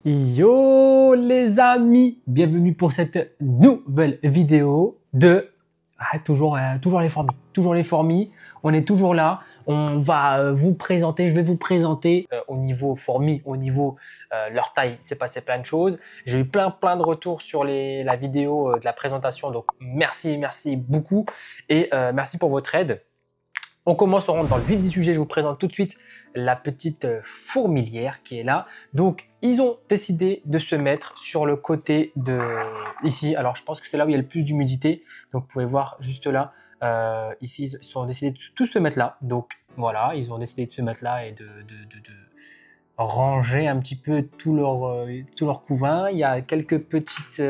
Yo les amis, bienvenue pour cette nouvelle vidéo de toujours les fourmis, on est toujours là, on va vous présenter, je vais vous présenter au niveau fourmis, au niveau leur taille, c'est passé plein de choses. J'ai eu plein de retours sur la vidéo de la présentation, donc merci beaucoup et merci pour votre aide. On commence, on rentre dans le vif du sujet. Je vous présente tout de suite la petite fourmilière qui est là. Donc, ils ont décidé de se mettre sur le côté de ici. Alors, je pense que c'est là où il y a le plus d'humidité. Donc, vous pouvez voir juste là. Ici, ils ont décidé de tous se mettre là. Donc, voilà, ils ont décidé de se mettre là et de ranger un petit peu tout leur couvain. Il y a quelques petites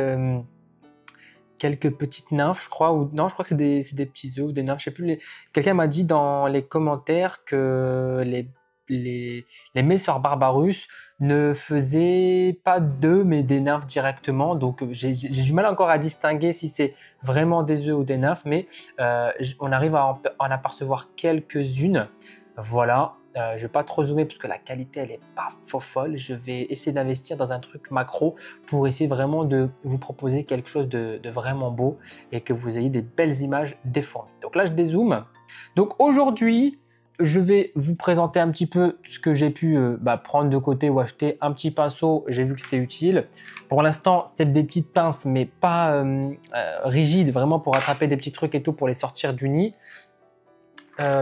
nymphes, je crois, ou non, je crois que c'est des petits œufs ou des nymphes, je sais plus. Quelqu'un m'a dit dans les commentaires que les Messor Barbarus ne faisaient pas d'œufs, mais des nymphes directement. Donc, j'ai du mal encore à distinguer si c'est vraiment des œufs ou des nymphes, mais on arrive à en apercevoir quelques-unes. Voilà. Je ne vais pas trop zoomer parce que la qualité elle est pas folle. Je vais essayer d'investir dans un truc macro pour essayer vraiment de vous proposer quelque chose de vraiment beau et que vous ayez des belles images des fourmis. Donc là je dézoome. Donc aujourd'hui je vais vous présenter un petit peu ce que j'ai pu prendre de côté ou acheter. Un petit pinceau, j'ai vu que c'était utile. Pour l'instant c'est des petites pinces mais pas rigides, vraiment pour attraper des petits trucs et tout pour les sortir du nid.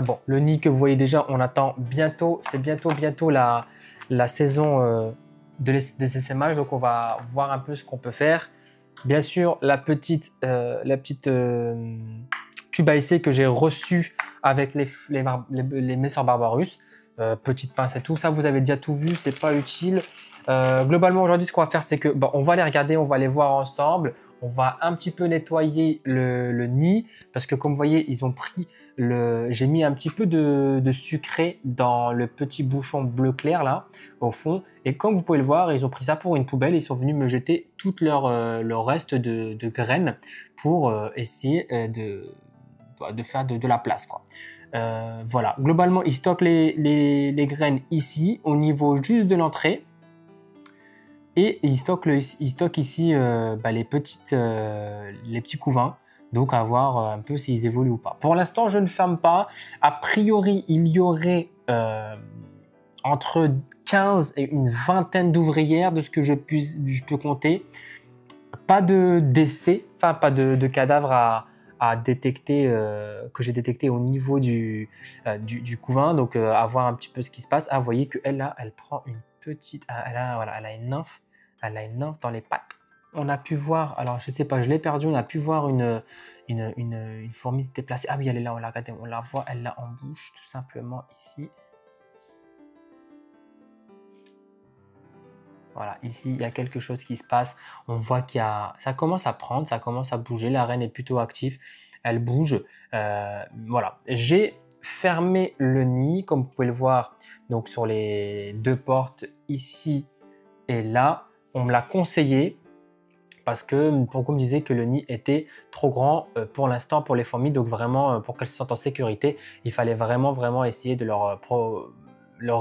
Bon, le nid que vous voyez déjà, on attend bientôt, c'est bientôt la saison des essaimages, donc on va voir un peu ce qu'on peut faire. Bien sûr, la petite tube à essai que j'ai reçue avec les Messor Barbarus, petite pince et tout, ça vous avez déjà tout vu, c'est pas utile. Globalement aujourd'hui ce qu'on va faire c'est que on va les regarder, on va les voir ensemble, on va un petit peu nettoyer le nid parce que comme vous voyez ils ont pris j'ai mis un petit peu de sucré dans le petit bouchon bleu clair là au fond et comme vous pouvez le voir ils ont pris ça pour une poubelle, ils sont venus me jeter tout leur reste de graines pour essayer de faire de la place quoi. Voilà, globalement ils stockent les graines ici au niveau juste de l'entrée. Et il stocke ici les petits couvains, donc à voir un peu s'ils évoluent ou pas. Pour l'instant, je ne ferme pas. A priori, il y aurait entre 15 et une vingtaine d'ouvrières de ce que je peux compter. Pas de décès, enfin pas de cadavres à détecter, que j'ai détecté au niveau du couvain. Donc à voir un petit peu ce qui se passe. Ah, vous voyez qu'elle là, elle prend une petite... elle a une nymphe. Elle a une nymphe dans les pattes. On a pu voir, alors je sais pas, je l'ai perdu, on a pu voir une fourmi se déplacer. Ah oui, elle est là, on l'a regardée, on la voit, elle l'a en bouche, tout simplement ici. Voilà, ici, il y a quelque chose qui se passe. On voit ça commence à prendre, ça commence à bouger. La reine est plutôt active, elle bouge. Voilà, j'ai fermé le nid, comme vous pouvez le voir, donc sur les deux portes ici et là. On me l'a conseillé parce que pourquoi on me disait que le nid était trop grand pour l'instant pour les fourmis, donc vraiment pour qu'elles se sentent en sécurité, il fallait vraiment essayer de leur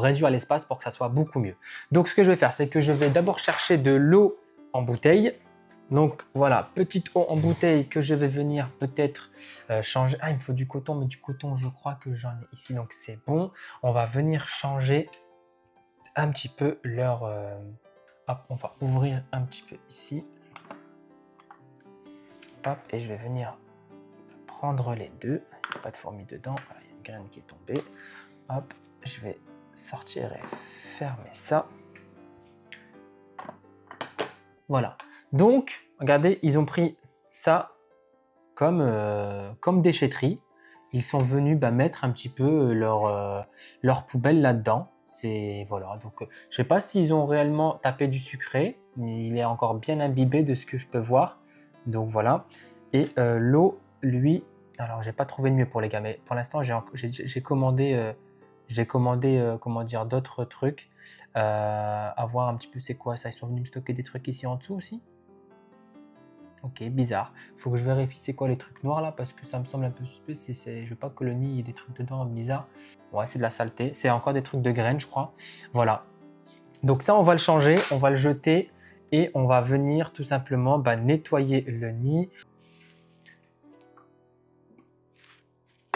réduire l'espace pour que ça soit beaucoup mieux. Donc ce que je vais faire, c'est que je vais d'abord chercher de l'eau en bouteille. Donc voilà, petite eau en bouteille que je vais venir peut-être changer. Ah, il me faut du coton, mais du coton, je crois que j'en ai ici, donc c'est bon. On va venir changer un petit peu leur... Hop, on va ouvrir un petit peu ici. Hop, et je vais venir prendre les deux. Il n'y a pas de fourmi dedans. Voilà, il y a une graine qui est tombée. Hop, je vais sortir et fermer ça. Voilà. Donc, regardez, ils ont pris ça comme déchetterie. Ils sont venus mettre un petit peu leur poubelle là-dedans. Voilà, donc je sais pas s'ils ont réellement tapé du sucré, mais il est encore bien imbibé de ce que je peux voir. Donc voilà. Et l'eau, lui, alors j'ai pas trouvé de mieux pour les gars, mais pour l'instant j'ai commandé, comment dire, d'autres trucs. À voir un petit peu c'est quoi ça. Ils sont venus me stocker des trucs ici en dessous aussi. Ok, bizarre. Faut que je vérifie c'est quoi les trucs noirs là parce que ça me semble un peu suspect. Je veux pas que le nid il y ait des trucs dedans bizarres. Ouais, c'est de la saleté. C'est encore des trucs de graines, je crois. Voilà. Donc ça, on va le changer, on va le jeter et on va venir tout simplement nettoyer le nid.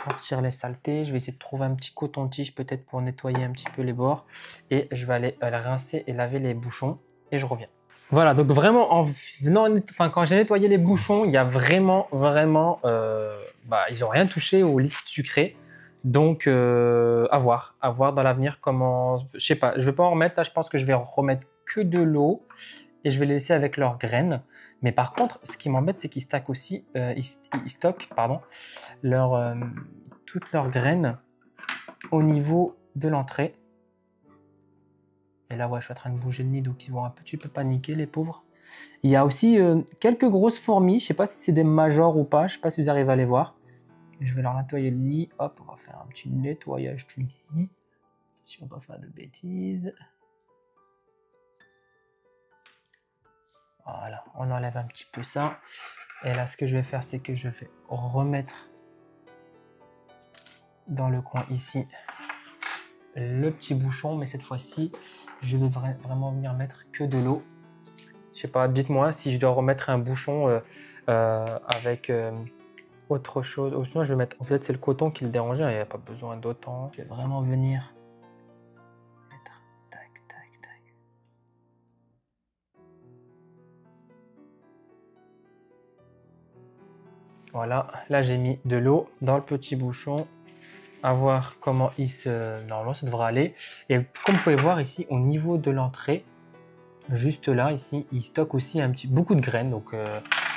On retire les saletés. Je vais essayer de trouver un petit coton-tige peut-être pour nettoyer un petit peu les bords. Et je vais aller rincer et laver les bouchons et je reviens. Voilà, donc vraiment, quand j'ai nettoyé les bouchons, il y a vraiment, ils n'ont rien touché au liquide sucré. Donc, à voir dans l'avenir comment, je sais pas, je vais pas en remettre là, je pense que je vais remettre que de l'eau et je vais les laisser avec leurs graines. Mais par contre, ce qui m'embête, c'est qu'ils stockent aussi, toutes leurs graines au niveau de l'entrée. Et là, ouais, je suis en train de bouger le nid, donc ils vont un petit peu paniquer, les pauvres. Il y a aussi quelques grosses fourmis. Je sais pas si c'est des majors ou pas. Je sais pas si vous arrivez à les voir. Je vais leur nettoyer le nid. Hop, on va faire un petit nettoyage du nid. Si on ne va pas faire de bêtises. Voilà, on enlève un petit peu ça. Et là, ce que je vais faire, c'est que je vais remettre dans le coin ici le petit bouchon. Mais cette fois-ci, je vais vraiment venir mettre que de l'eau. Je sais pas, dites-moi si je dois remettre un bouchon avec autre chose. Ou sinon, je vais mettre. Peut-être c'est le coton qui le dérangeait, il n'y a pas besoin d'autant. Je vais vraiment venir mettre. Tac, tac, tac. Voilà, là j'ai mis de l'eau dans le petit bouchon. À voir comment il se. Normalement, ça devrait aller. Et comme vous pouvez voir ici, au niveau de l'entrée, juste là, ici, il stocke aussi beaucoup de graines. Donc,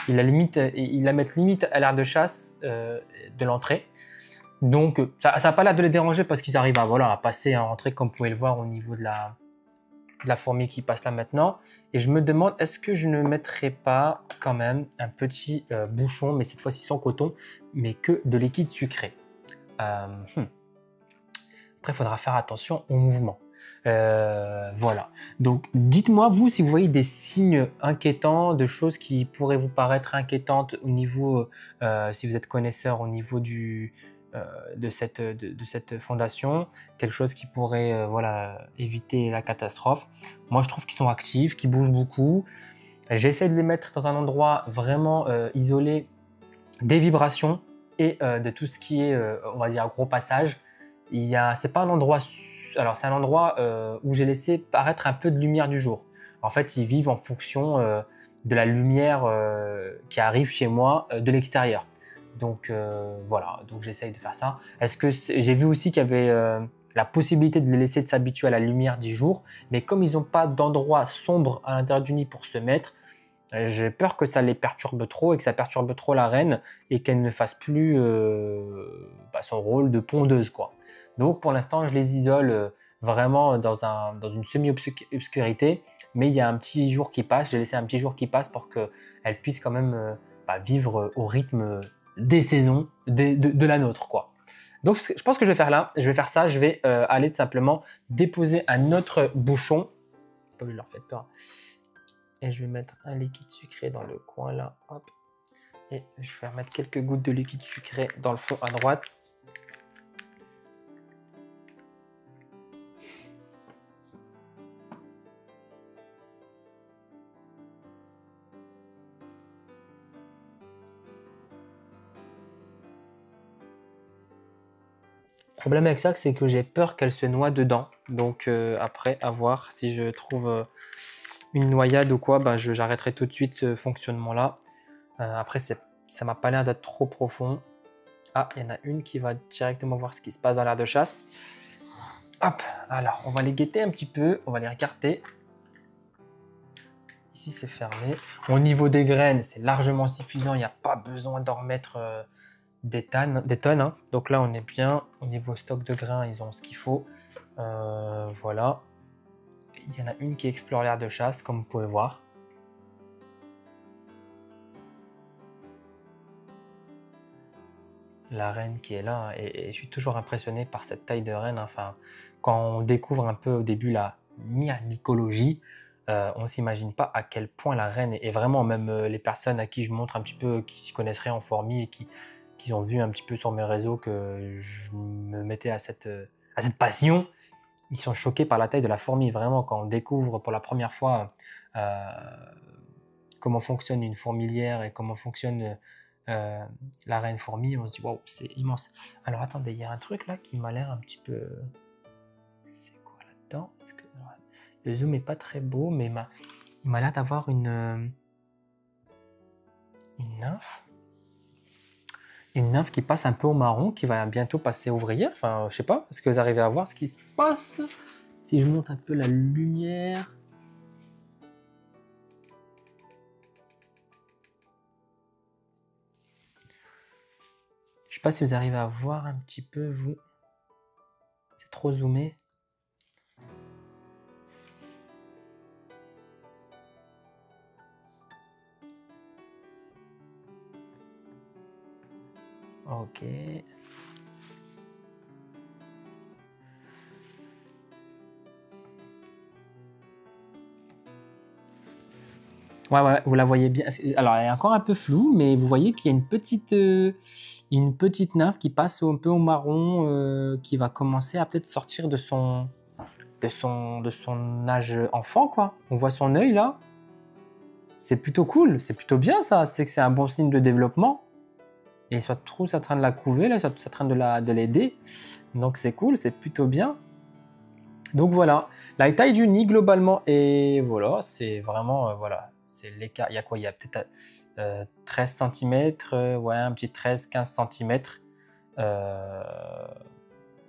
il la met limite à l'aire de chasse de l'entrée. Donc, ça n'a pas l'air de les déranger parce qu'ils arrivent à passer, à rentrer, comme vous pouvez le voir, au niveau de la fourmi qui passe là maintenant. Et je me demande, est-ce que je ne mettrais pas quand même un petit bouchon, mais cette fois-ci sans coton, mais que de liquide sucré. Après, il faudra faire attention au mouvement. Voilà. Donc, dites-moi, vous, si vous voyez des signes inquiétants, de choses qui pourraient vous paraître inquiétantes au niveau, si vous êtes connaisseur au niveau de cette fondation, quelque chose qui pourrait éviter la catastrophe. Moi, je trouve qu'ils sont actifs, qu'ils bougent beaucoup. J'essaie de les mettre dans un endroit vraiment isolé des vibrations et de tout ce qui est, on va dire, gros passage. C'est pas un endroit, alors c'est un endroit où j'ai laissé paraître un peu de lumière du jour. En fait, ils vivent en fonction de la lumière qui arrive chez moi de l'extérieur. Donc voilà, donc j'essaye de faire ça. J'ai vu aussi qu'il y avait la possibilité de les laisser s'habituer à la lumière du jour, mais comme ils n'ont pas d'endroit sombre à l'intérieur du nid pour se mettre, j'ai peur que ça les perturbe trop et que ça perturbe trop la reine et qu'elle ne fasse plus son rôle de pondeuse, quoi. Donc pour l'instant, je les isole vraiment dans une semi-obscurité, mais il y a un petit jour qui passe, j'ai laissé un petit jour qui passe pour qu'elles puissent quand même vivre au rythme des saisons de la nôtre, quoi. Donc je pense que je vais faire là, je vais faire ça, je vais aller tout simplement déposer un autre bouchon. Pas que je leur fais peur. Et je vais mettre un liquide sucré dans le coin là, hop. Et je vais remettre quelques gouttes de liquide sucré dans le fond à droite. Le problème avec ça, c'est que j'ai peur qu'elle se noie dedans. Donc après, à voir si je trouve une noyade ou quoi, j'arrêterai tout de suite ce fonctionnement-là. Après, ça m'a pas l'air d'être trop profond. Ah, il y en a une qui va directement voir ce qui se passe dans l'aire de chasse. Hop, alors on va les guetter un petit peu, on va les regarder. Ici, c'est fermé. Au niveau des graines, c'est largement suffisant, il n'y a pas besoin d'en remettre des tonnes. Hein. Donc là, on est bien. Au niveau stock de grains, ils ont ce qu'il faut. Voilà. Il y en a une qui explore l'aire de chasse, comme vous pouvez voir. La reine qui est là, et je suis toujours impressionné par cette taille de reine. Enfin, quand on découvre un peu au début la mycologie, on ne s'imagine pas à quel point la reine est vraiment, même les personnes à qui je montre un petit peu, qui s'y connaissent rien en fourmis et qui ont vu un petit peu sur mes réseaux que je me mettais à cette passion, ils sont choqués par la taille de la fourmi. Vraiment, quand on découvre pour la première fois comment fonctionne une fourmilière et comment fonctionne la reine fourmi, on se dit waouh, c'est immense. Alors attendez, il y a un truc là qui m'a l'air un petit peu. C'est quoi là-dedans? Le zoom est pas très beau, mais il m'a l'air d'avoir une nymphe. Une nymphe qui passe un peu au marron, qui va bientôt passer ouvrière. Enfin, je sais pas, est-ce que vous arrivez à voir ce qui se passe? Si je monte un peu la lumière. Je sais pas si vous arrivez à voir un petit peu, vous. C'est trop zoomé. Ok. Ouais, vous la voyez bien. Alors, elle est encore un peu floue, mais vous voyez qu'il y a une petite nymphe qui passe un peu au marron, qui va commencer à peut-être sortir de son âge enfant, quoi. On voit son œil là. C'est plutôt cool, c'est plutôt bien ça. C'est que c'est un bon signe de développement. Et ils sont tous en train de la couver, là, ils sont tous en train de l'aider. Donc c'est cool, c'est plutôt bien. Donc voilà, la taille du nid globalement, et voilà, c'est vraiment, voilà, c'est l'écart. Il y a quoi? Il y a peut-être 13 cm, ouais, un petit 13-15 cm.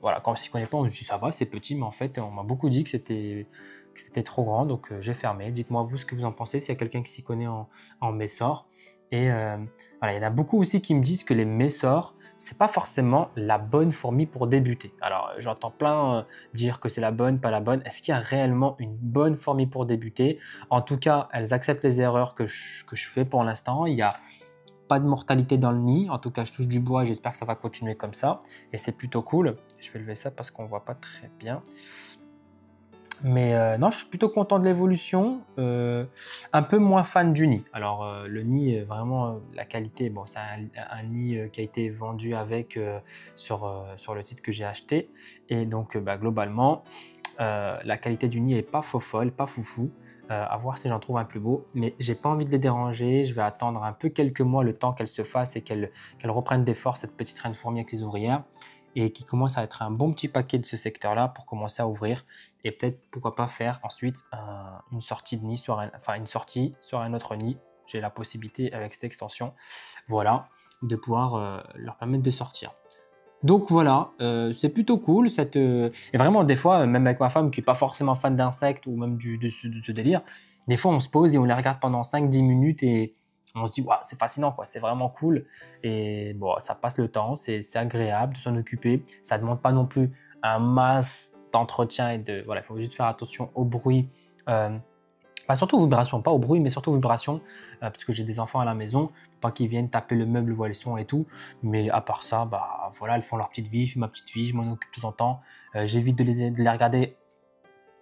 Voilà, quand on s'y connaît pas, on se dit ça va, c'est petit, mais en fait, on m'a beaucoup dit que c'était trop grand, donc j'ai fermé. Dites-moi vous ce que vous en pensez, s'il y a quelqu'un qui s'y connaît en Messor. Et voilà, il y en a beaucoup aussi qui me disent que les Messor, c'est pas forcément la bonne fourmi pour débuter. Alors, j'entends plein dire que c'est la bonne, pas la bonne. Est-ce qu'il y a réellement une bonne fourmi pour débuter? En tout cas, elles acceptent les erreurs que je fais pour l'instant. Il y a pas de mortalité dans le nid, en tout cas je touche du bois, j'espère que ça va continuer comme ça, et c'est plutôt cool. Je vais lever ça parce qu'on voit pas très bien, mais non, je suis plutôt content de l'évolution. Un peu moins fan du nid. Alors le nid, vraiment la qualité, bon, c'est un nid qui a été vendu avec sur le site que j'ai acheté, et donc globalement la qualité du nid est pas fofolle, pas foufou. À voir si j'en trouve un plus beau, mais j'ai pas envie de les déranger. Je vais attendre un peu quelques mois, le temps qu'elles se fassent et qu'elles reprennent des forces, cette petite reine fourmi avec les ouvrières, et qui commence à être un bon petit paquet de ce secteur-là pour commencer à ouvrir, et peut-être pourquoi pas faire ensuite une sortie de nid, une sortie sur un autre nid. J'ai la possibilité avec cette extension, voilà, de pouvoir leur permettre de sortir. Donc voilà, c'est plutôt cool. Et vraiment, des fois, même avec ma femme qui n'est pas forcément fan d'insectes ou même de ce délire, des fois on se pose et on les regarde pendant 5-10 minutes et on se dit, waouh, c'est fascinant, quoi, c'est vraiment cool. Et bon, ça passe le temps, c'est agréable de s'en occuper. Ça ne demande pas non plus un masse d'entretien voilà, il faut juste faire attention au bruit. Surtout aux vibrations, pas au bruit, mais surtout aux vibrations, parce que j'ai des enfants à la maison, pour pas qu'ils viennent taper le meuble où elles sont et tout. Mais à part ça, voilà, elles font leur petite vie, je fais ma petite vie, je m'en occupe tout en temps. J'évite de les regarder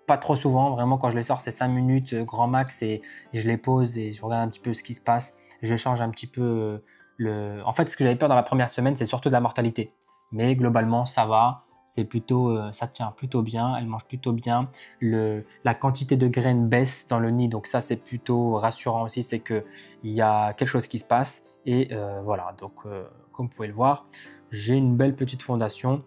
pas trop souvent, vraiment quand je les sors c'est 5 minutes grand max, et je les pose et je regarde un petit peu ce qui se passe. Je change un petit peu En fait, ce que j'avais peur dans la première semaine, c'est surtout de la mortalité. Mais globalement, ça va. C'est plutôt, ça tient plutôt bien, elle mange plutôt bien. La quantité de graines baisse dans le nid, donc ça c'est plutôt rassurant aussi, c'est qu'il y a quelque chose qui se passe. Et voilà, donc comme vous pouvez le voir, j'ai une belle petite fondation,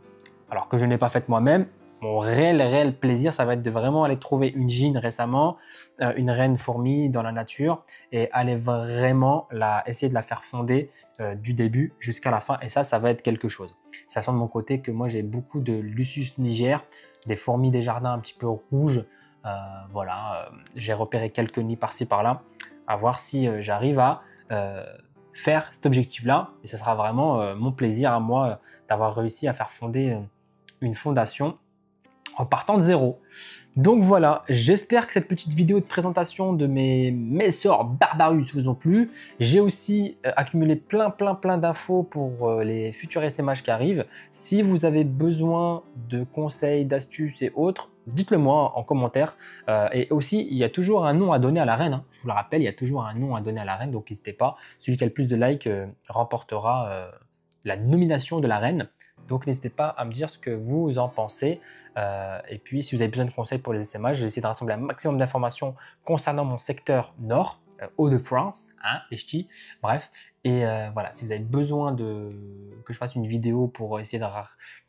alors que je n'ai pas faite moi-même. Mon réel plaisir, ça va être de vraiment aller trouver une gine récemment, une reine fourmi dans la nature, et aller vraiment essayer de la faire fonder du début jusqu'à la fin. Et ça va être quelque chose. Ça sent de mon côté que moi j'ai beaucoup de Lucius niger, des fourmis des jardins un petit peu rouges. Voilà, j'ai repéré quelques nids par-ci par-là. À voir si j'arrive à faire cet objectif-là. Et ce sera vraiment mon plaisir à moi d'avoir réussi à faire fonder une fondation en partant de zéro. Donc voilà, j'espère que cette petite vidéo de présentation de mes Messor Barbarus vous ont plu. J'ai aussi accumulé plein d'infos pour les futurs SMH qui arrivent. Si vous avez besoin de conseils, d'astuces et autres, dites-le moi en commentaire. Et aussi, il y a toujours un nom à donner à la reine, hein. Je vous le rappelle, il y a toujours un nom à donner à la reine, donc n'hésitez pas. Celui qui a le plus de likes remportera la nomination de la reine. Donc n'hésitez pas à me dire ce que vous en pensez. Et puis si vous avez besoin de conseils pour les SMH, j'ai essayé de rassembler un maximum d'informations concernant mon secteur nord, Hauts-de-France, hein, les ch'tis, bref. Et voilà, si vous avez besoin que je fasse une vidéo pour essayer de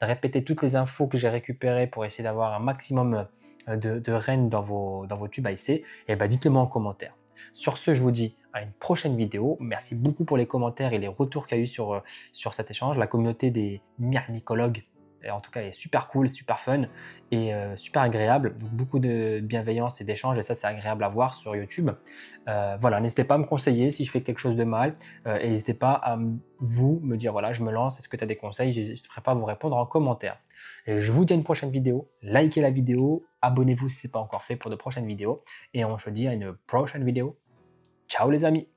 répéter toutes les infos que j'ai récupérées pour essayer d'avoir un maximum de rennes dans vos tubes à essai, et ben dites-le moi en commentaire. Sur ce, je vous dis à une prochaine vidéo. Merci beaucoup pour les commentaires et les retours qu'il y a eu sur cet échange. La communauté des myarnicologues, en tout cas, est super cool, super fun et super agréable. Donc, beaucoup de bienveillance et d'échange, et ça, c'est agréable à voir sur YouTube. Voilà, n'hésitez pas à me conseiller si je fais quelque chose de mal. Et n'hésitez pas à me dire, voilà, je me lance, est-ce que tu as des conseils? Je n'hésiterai pas à vous répondre en commentaire. Et je vous dis à une prochaine vidéo. Likez la vidéo, abonnez-vous si ce n'est pas encore fait pour de prochaines vidéos. Et on se dit à une prochaine vidéo. Ciao les amis!